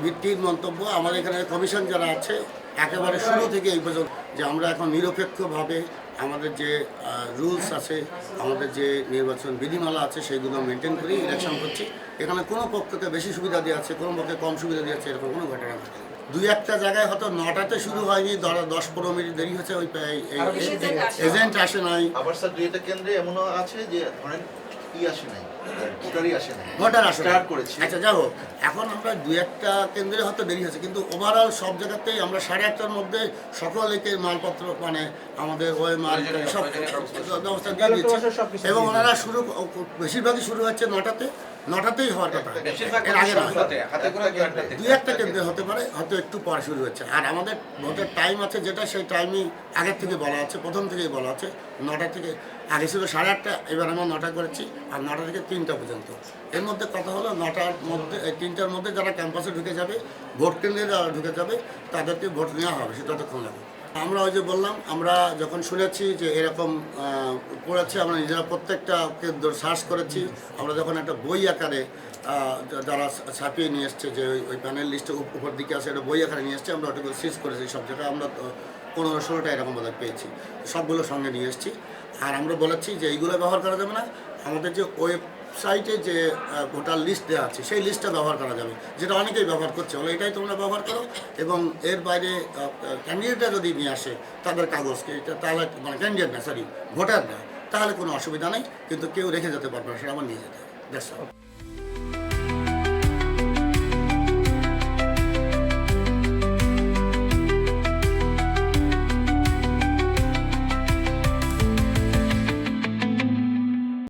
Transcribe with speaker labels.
Speaker 1: ভিত্তির মন্তব্য। আমাদের এখানে কমিশন যারা আছে একেবারে শুরু থেকে এই পর্যন্ত যে আমরা এখন নিরপেক্ষভাবে আমাদের যে রুলস আছে, আমাদের যে নির্বাচন বিধিমালা আছে সেইগুলো মেনটেন করেই ইলেকশন করছি। এখানে কোনো পক্ষকে বেশি সুবিধা দেওয়া আছে, কোনো পক্ষে কম সুবিধা দেওয়া আছে, এরকম কোনো ঘটনা ঘটে দুই একটা জায়গায় হয়তো 9টাতে শুরু হয়নি, 10-15 মিনিট দেরি হচ্ছে, ওই এজেন্ট আসে নাই।
Speaker 2: আবার স্যার দুইটা কেন্দ্রে এমনও আছে যে ধরেন আসে নাই,
Speaker 1: ভোটার আসে করেছে। আচ্ছা যাই হোক, এখন আমরা দুই একটা কেন্দ্রে হয়তো দেরি হয়েছে, কিন্তু ওভারঅল সব জায়গাতেই আমরা 8:30টার মধ্যে সকলকে মালপত্র মানে আমাদের ওই মাল সব ব্যবস্থা দিয়ে দিচ্ছি। এবং ওনারা বেশিরভাগই শুরু হচ্ছে 9টাতেই হওয়ার কথা, এর আগে না। দুই একটা কেন্দ্রে হতে পারে হয়তো একটু পরে শুরু হচ্ছে। আর আমাদের ভোটের টাইম আছে যেটা, সেই টাইমই আগের থেকে বলা আছে, প্রথম থেকেই বলা আছে। 9টা থেকে আগে ছিল 8:30, এবার আমরা 9টা করেছি। আর 9টা থেকে 3টা পর্যন্ত। এর মধ্যে কথা হলো 9টার মধ্যে 3টার মধ্যে যারা ক্যাম্পাসে ঢুকে যাবে, ভোট কেন্দ্রে যারা ঢুকে যাবে তাদেরকে ভোট নেওয়া হবে, সেটা ততক্ষণ লাগবে। আমরা ওই যে বললাম, আমরা যখন শুনেছি যে এরকম পড়েছে, আমরা নিজেরা প্রত্যেকটা কেন্দ্র সার্চ করেছি। আমরা যখন একটা বই আকারে যারা ছাপিয়ে নিয়ে এসছে, যে ওই প্যানেল লিস্টে উপর দিকে আছে, একটা বই আকারে নিয়ে এসছে, আমরা ওটাকে সিজ করেছি সব জায়গায়। আমরা 15-16টা এরকম বোধহয় পেয়েছি, সবগুলো সঙ্গে নিয়ে এসেছি। আর আমরা বলেছি যে এইগুলো ব্যবহার করা যাবে না, আমাদের যে ওয়েবসাইটে যে ভোটার লিস্ট দেওয়া আছে সেই লিস্টটা ব্যবহার করা যাবে, যেটা অনেকেই ব্যবহার করছে। বলে এটাই তোমরা ব্যবহার করো, এবং এর বাইরে ক্যান্ডিডেটরা যদি নিয়ে আসে তাদের কাগজকে, তাহলে মানে ক্যান্ডিডেট না, সরি ভোটার না, তাহলে কোনো অসুবিধা নেই, কিন্তু কেউ রেখে যেতে পারবে না, সেটা আমার নিয়ে যেতে হবে।